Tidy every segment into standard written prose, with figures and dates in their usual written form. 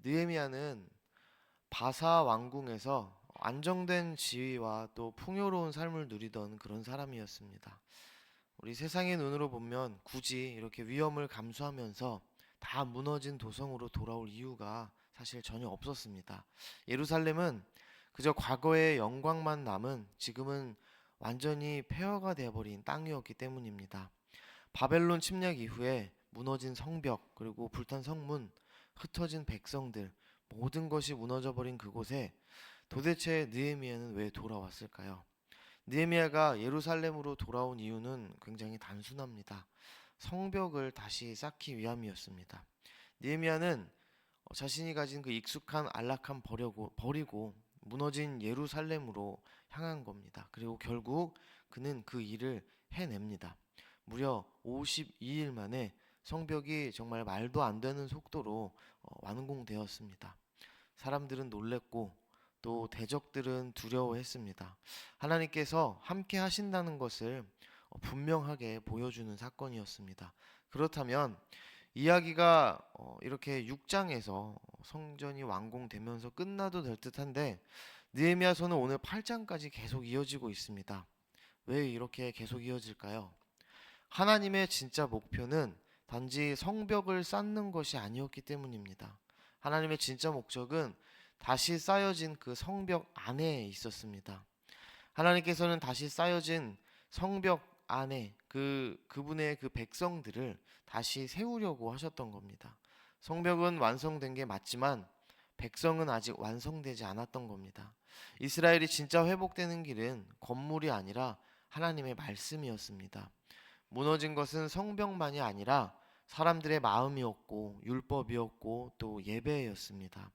느헤미야는 바사 왕궁에서 안정된 지위와 또 풍요로운 삶을 누리던 그런 사람이었습니다. 우리 세상의 눈으로 보면 굳이 이렇게 위험을 감수하면서 다 무너진 도성으로 돌아올 이유가 사실 전혀 없었습니다. 예루살렘은 그저 과거의 영광만 남은 지금은 완전히 폐허가 되어버린 땅이었기 때문입니다. 바벨론 침략 이후에 무너진 성벽, 그리고 불탄 성문, 흩어진 백성들, 모든 것이 무너져 버린 그곳에 도대체 느헤미야는 왜 돌아왔을까요? 느헤미야가 예루살렘으로 돌아온 이유는 굉장히 단순합니다. 성벽을 다시 쌓기 위함이었습니다. 느헤미야는 자신이 가진 그 익숙한 안락함 버리고 무너진 예루살렘으로 향한 겁니다. 그리고 결국 그는 그 일을 해냅니다. 무려 52일 만에 성벽이 정말 말도 안 되는 속도로 완공되었습니다. 사람들은 놀랬고 또 대적들은 두려워했습니다. 하나님께서 함께 하신다는 것을 분명하게 보여주는 사건이었습니다. 그렇다면 이야기가 이렇게 6장에서 성전이 완공되면서 끝나도 될 듯한데 느헤미야서는 오늘 8장까지 계속 이어지고 있습니다. 왜 이렇게 계속 이어질까요? 하나님의 진짜 목표는 단지 성벽을 쌓는 것이 아니었기 때문입니다. 하나님의 진짜 목적은 다시 쌓여진 그 성벽 안에 있었습니다. 하나님께서는 다시 쌓여진 성벽 안에 그분의 그 백성들을 다시 세우려고 하셨던 겁니다. 성벽은 완성된 게 맞지만 백성은 아직 완성되지 않았던 겁니다. 이스라엘이 진짜 회복되는 길은 건물이 아니라 하나님의 말씀이었습니다. 무너진 것은 성벽만이 아니라 사람들의 마음이었고 율법이었고 또 예배였습니다.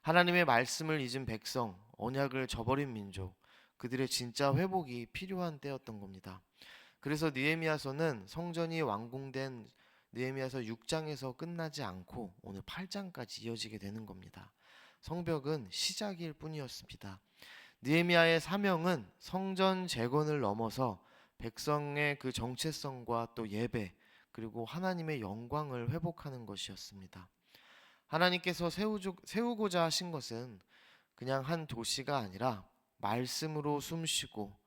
하나님의 말씀을 잊은 백성, 언약을 저버린 민족, 그들의 진짜 회복이 필요한 때였던 겁니다. 그래서 느헤미야서는 성전이 완공된 느헤미야서 6장에서 끝나지 않고 오늘 8장까지 이어지게 되는 겁니다. 성벽은 시작일 뿐이었습니다. 느헤미야의 사명은 성전 재건을 넘어서 백성의 그 정체성과 또 예배 그리고 하나님의 영광을 회복하는 것이었습니다. 하나님께서 세우고자 하신 것은 그냥 한 도시가 아니라 말씀으로 숨쉬고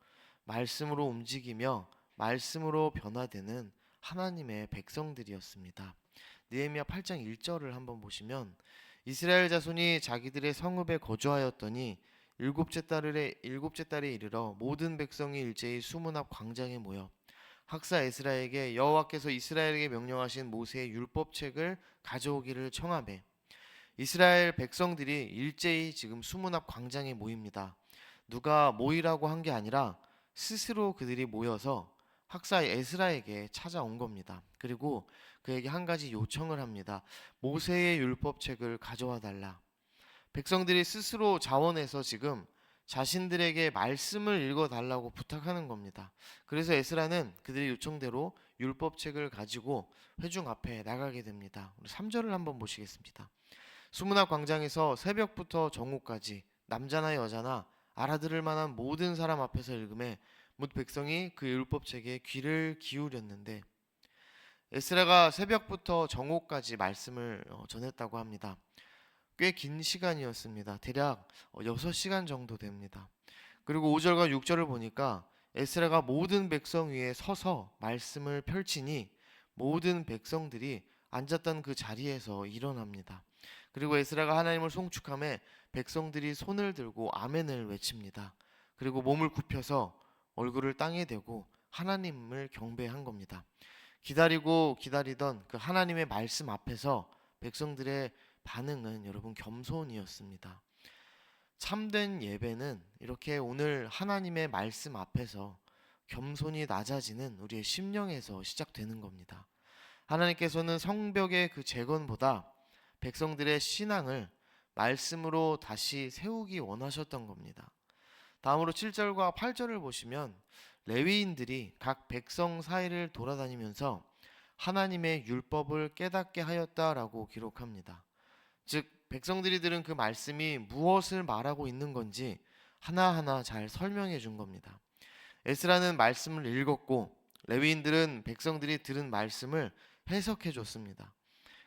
말씀으로 움직이며 말씀으로 변화되는 하나님의 백성들이었습니다. 느헤미야 8장 1절을 한번 보시면 이스라엘 자손이 자기들의 성읍에 거주하였더니 일곱째 달에 이르러 모든 백성이 일제히 수문 앞 광장에 모여 학사 에스라에게 여호와께서 이스라엘에게 명령하신 모세의 율법책을 가져오기를 청하매 이스라엘 백성들이 일제히 지금 수문 앞 광장에 모입니다. 누가 모이라고 한 게 아니라 스스로 그들이 모여서 학사 에스라에게 찾아온 겁니다. 그리고 그에게 한 가지 요청을 합니다. 모세의 율법책을 가져와 달라. 백성들이 스스로 자원해서 지금 자신들에게 말씀을 읽어 달라고 부탁하는 겁니다. 그래서 에스라는 그들의 요청대로 율법책을 가지고 회중 앞에 나가게 됩니다. 우리 3절을 한번 보시겠습니다. 수문학 광장에서 새벽부터 정오까지 남자나 여자나 알아들을 만한 모든 사람 앞에서 읽음에 뭇 백성이 그 율법책에 귀를 기울였는데 에스라가 새벽부터 정오까지 말씀을 전했다고 합니다. 꽤 긴 시간이었습니다. 대략 6시간 정도 됩니다. 그리고 5절과 6절을 보니까 에스라가 모든 백성 위에 서서 말씀을 펼치니 모든 백성들이 앉았던 그 자리에서 일어납니다. 그리고 에스라가 하나님을 송축하며 백성들이 손을 들고 아멘을 외칩니다. 그리고 몸을 굽혀서 얼굴을 땅에 대고 하나님을 경배한 겁니다. 기다리고 기다리던 그 하나님의 말씀 앞에서 백성들의 반응은 여러분 겸손이었습니다. 참된 예배는 이렇게 오늘 하나님의 말씀 앞에서 겸손히 낮아지는 우리의 심령에서 시작되는 겁니다. 하나님께서는 성벽의 그 재건보다 백성들의 신앙을 말씀으로 다시 세우기 원하셨던 겁니다. 다음으로 7절과 8절을 보시면 레위인들이 각 백성 사이를 돌아다니면서 하나님의 율법을 깨닫게 하였다라고 기록합니다. 즉 백성들이 들은 그 말씀이 무엇을 말하고 있는 건지 하나하나 잘 설명해 준 겁니다. 에스라는 말씀을 읽었고 레위인들은 백성들이 들은 말씀을 해석해 줬습니다.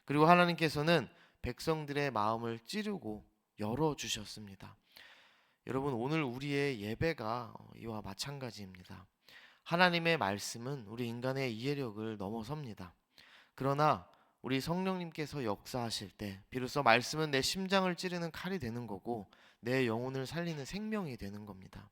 그리고 하나님께서는 백성들의 마음을 찌르고 열어주셨습니다. 여러분, 오늘 우리의 예배가 이와 마찬가지입니다. 하나님의 말씀은 우리 인간의 이해력을 넘어섭니다. 그러나 우리 성령님께서 역사하실 때 비로소 말씀은 내 심장을 찌르는 칼이 되는 거고 내 영혼을 살리는 생명이 되는 겁니다.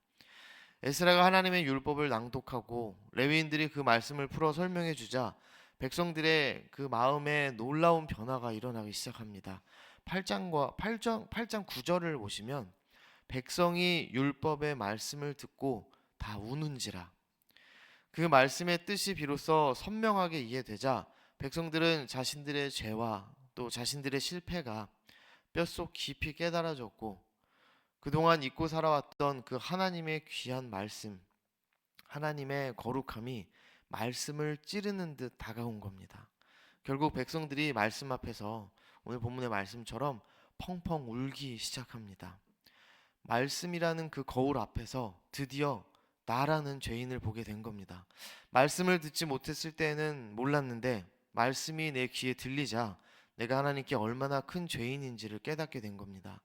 에스라가 하나님의 율법을 낭독하고 레위인들이 그 말씀을 풀어 설명해 주자 백성들의 그 마음에 놀라운 변화가 일어나기 시작합니다. 8장 9절을 보시면 백성이 율법의 말씀을 듣고 다 우는지라. 그 말씀의 뜻이 비로소 선명하게 이해되자 백성들은 자신들의 죄와 또 자신들의 실패가 뼛속 깊이 깨달아졌고 그동안 잊고 살아왔던 그 하나님의 귀한 말씀, 하나님의 거룩함이 말씀을 찌르는 듯 다가온 겁니다. 결국 백성들이 말씀 앞에서 오늘 본문의 말씀처럼 펑펑 울기 시작합니다. 말씀이라는 그 거울 앞에서 드디어 나라는 죄인을 보게 된 겁니다. 말씀을 듣지 못했을 때는 몰랐는데 말씀이 내 귀에 들리자 내가 하나님께 얼마나 큰 죄인인지를 깨닫게 된 겁니다.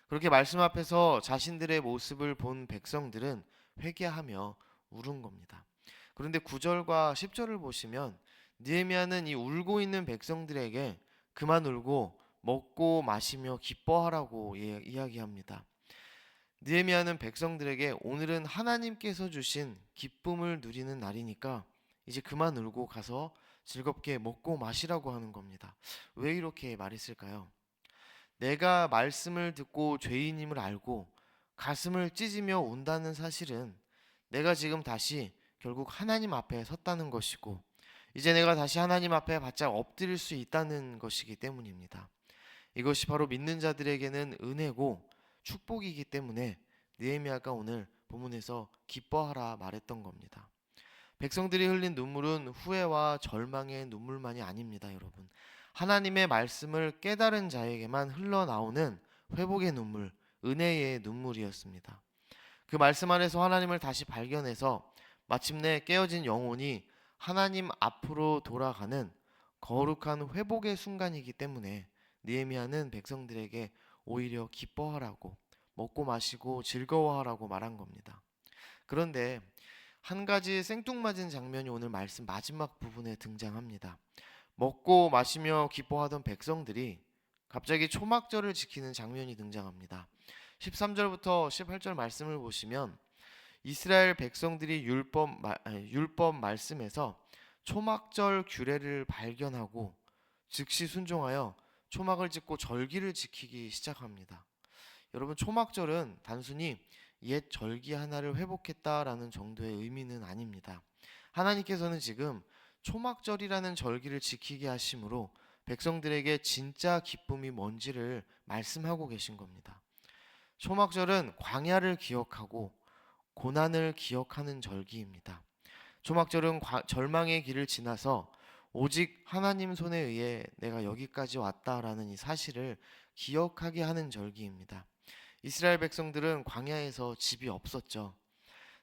그렇게 말씀 앞에서 자신들의 모습을 본 백성들은 회개하며 울은 겁니다. 그런데 9절과 10절을 보시면 느헤미야는 이 울고 있는 백성들에게 그만 울고 먹고 마시며 기뻐하라고 이야기합니다. 느헤미야는 백성들에게 오늘은 하나님께서 주신 기쁨을 누리는 날이니까 이제 그만 울고 가서 즐겁게 먹고 마시라고 하는 겁니다. 왜 이렇게 말했을까요? 내가 말씀을 듣고 죄인임을 알고 가슴을 찢으며 운다는 사실은 내가 지금 다시 결국 하나님 앞에 섰다는 것이고 이제 내가 다시 하나님 앞에 바짝 엎드릴 수 있다는 것이기 때문입니다. 이것이 바로 믿는 자들에게는 은혜고 축복이기 때문에 느헤미야가 오늘 본문에서 기뻐하라 말했던 겁니다. 백성들이 흘린 눈물은 후회와 절망의 눈물만이 아닙니다, 여러분. 하나님의 말씀을 깨달은 자에게만 흘러나오는 회복의 눈물, 은혜의 눈물이었습니다. 그 말씀 안에서 하나님을 다시 발견해서 마침내 깨어진 영혼이 하나님 앞으로 돌아가는 거룩한 회복의 순간이기 때문에 느헤미야는 백성들에게 오히려 기뻐하라고 먹고 마시고 즐거워하라고 말한 겁니다. 그런데 한 가지 생뚱맞은 장면이 오늘 말씀 마지막 부분에 등장합니다. 먹고 마시며 기뻐하던 백성들이 갑자기 초막절을 지키는 장면이 등장합니다. 13절부터 18절 말씀을 보시면 이스라엘 백성들이 율법 말씀에서 초막절 규례를 발견하고 즉시 순종하여 초막을 짓고 절기를 지키기 시작합니다. 여러분, 초막절은 단순히 옛 절기 하나를 회복했다라는 정도의 의미는 아닙니다. 하나님께서는 지금 초막절이라는 절기를 지키게 하심으로 백성들에게 진짜 기쁨이 뭔지를 말씀하고 계신 겁니다. 초막절은 광야를 기억하고 고난을 기억하는 절기입니다. 초막절은 절망의 길을 지나서 오직 하나님 손에 의해 내가 여기까지 왔다라는 이 사실을 기억하게 하는 절기입니다. 이스라엘 백성들은 광야에서 집이 없었죠.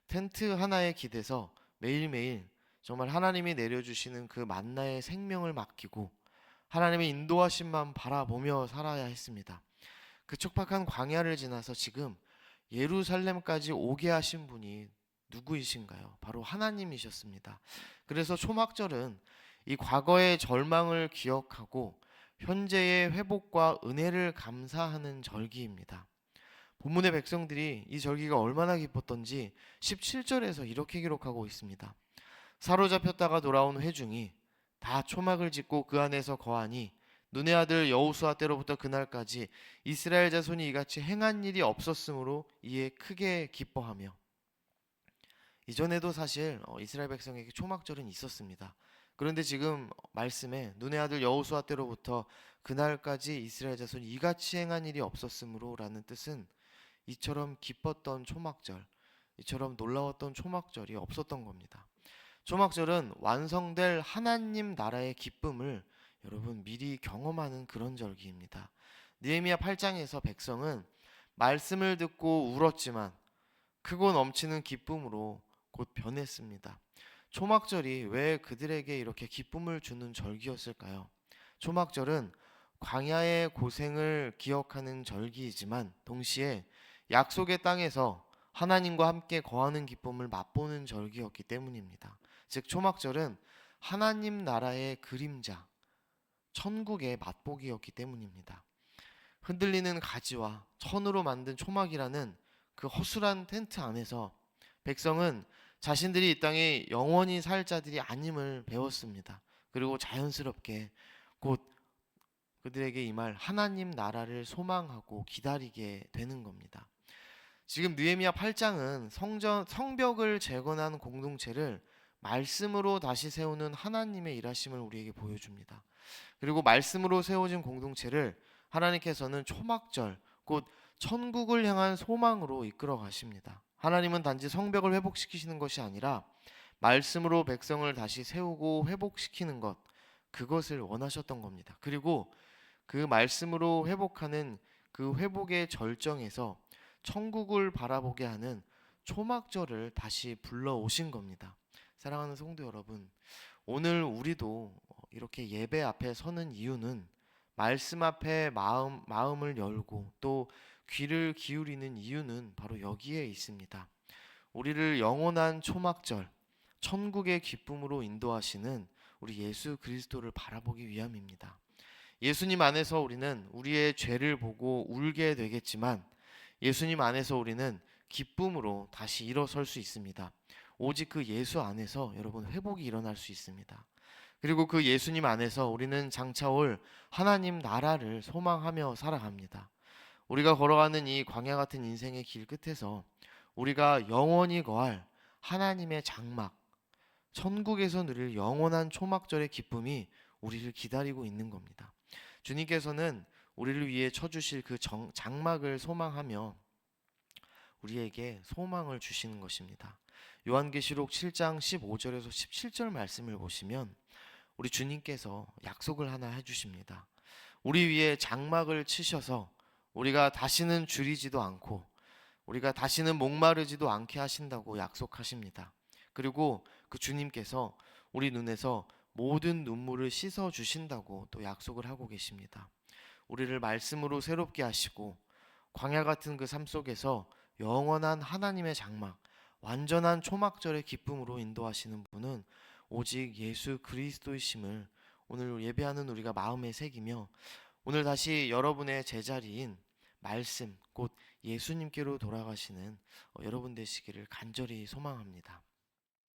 텐트 하나에 기대서 매일매일 정말 하나님이 내려주시는 그 만나의 생명을 맡기고 하나님의 인도하심만 바라보며 살아야 했습니다. 그 촉박한 광야를 지나서 지금 예루살렘까지 오게 하신 분이 누구이신가요? 바로 하나님이셨습니다. 그래서 초막절은 이 과거의 절망을 기억하고 현재의 회복과 은혜를 감사하는 절기입니다. 본문의 백성들이 이 절기가 얼마나 기뻤던지 17절에서 이렇게 기록하고 있습니다. 사로잡혔다가 돌아온 회중이 다 초막을 짓고 그 안에서 거하니 눈의 아들 여호수아 때로부터 그날까지 이스라엘 자손이 이같이 행한 일이 없었으므로 이에 크게 기뻐하며. 이전에도 사실 이스라엘 백성에게 초막절은 있었습니다. 그런데 지금 말씀에 눈의 아들 여호수아 때로부터 그날까지 이스라엘 자손이 이같이 행한 일이 없었으므로 라는 뜻은 이처럼 기뻤던 초막절, 이처럼 놀라웠던 초막절이 없었던 겁니다. 초막절은 완성될 하나님 나라의 기쁨을 여러분 미리 경험하는 그런 절기입니다. 느헤미야 8장에서 백성은 말씀을 듣고 울었지만 크고 넘치는 기쁨으로 곧 변했습니다. 초막절이 왜 그들에게 이렇게 기쁨을 주는 절기였을까요? 초막절은 광야의 고생을 기억하는 절기이지만 동시에 약속의 땅에서 하나님과 함께 거하는 기쁨을 맛보는 절기였기 때문입니다. 즉 초막절은 하나님 나라의 그림자, 천국의 맛보기였기 때문입니다. 흔들리는 가지와 천으로 만든 초막이라는 그 허술한 텐트 안에서 백성은 자신들이 이 땅에 영원히 살 자들이 아님을 배웠습니다. 그리고 자연스럽게 곧 그들에게 임할 하나님 나라를 소망하고 기다리게 되는 겁니다. 지금 느헤미야 8장은 성벽을 재건한 공동체를 말씀으로 다시 세우는 하나님의 일하심을 우리에게 보여줍니다. 그리고 말씀으로 세워진 공동체를 하나님께서는 초막절, 곧 천국을 향한 소망으로 이끌어 가십니다. 하나님은 단지 성벽을 회복시키시는 것이 아니라 말씀으로 백성을 다시 세우고 회복시키는 것, 그것을 원하셨던 겁니다. 그리고 그 말씀으로 회복하는 그 회복의 절정에서 천국을 바라보게 하는 초막절을 다시 불러오신 겁니다. 사랑하는 성도 여러분, 오늘 우리도 이렇게 예배 앞에 서는 이유는 말씀 앞에 마음을 열고 또 귀를 기울이는 이유는 바로 여기에 있습니다. 우리를 영원한 초막절, 천국의 기쁨으로 인도하시는 우리 예수 그리스도를 바라보기 위함입니다. 예수님 안에서 우리는 우리의 죄를 보고 울게 되겠지만 예수님 안에서 우리는 기쁨으로 다시 일어설 수 있습니다. 오직 그 예수 안에서 여러분 회복이 일어날 수 있습니다. 그리고 그 예수님 안에서 우리는 장차올 하나님 나라를 소망하며 살아갑니다. 우리가 걸어가는 이 광야 같은 인생의 길 끝에서 우리가 영원히 거할 하나님의 장막, 천국에서 누릴 영원한 초막절의 기쁨이 우리를 기다리고 있는 겁니다. 주님께서는 우리를 위해 쳐주실 그 장막을 소망하며 우리에게 소망을 주시는 것입니다. 요한계시록 7장 15절에서 17절 말씀을 보시면 우리 주님께서 약속을 하나 해주십니다. 우리 위에 장막을 치셔서 우리가 다시는 줄이지도 않고 우리가 다시는 목마르지도 않게 하신다고 약속하십니다. 그리고 그 주님께서 우리 눈에서 모든 눈물을 씻어 주신다고 또 약속을 하고 계십니다. 우리를 말씀으로 새롭게 하시고 광야 같은 그 삶 속에서 영원한 하나님의 장막, 완전한 초막절의 기쁨으로 인도하시는 분은 오직 예수 그리스도이심을 오늘 예배하는 우리가 마음에 새기며 오늘 다시 여러분의 제자리인 말씀 곧 예수님께로 돌아가시는 여러분 되시기를 간절히 소망합니다.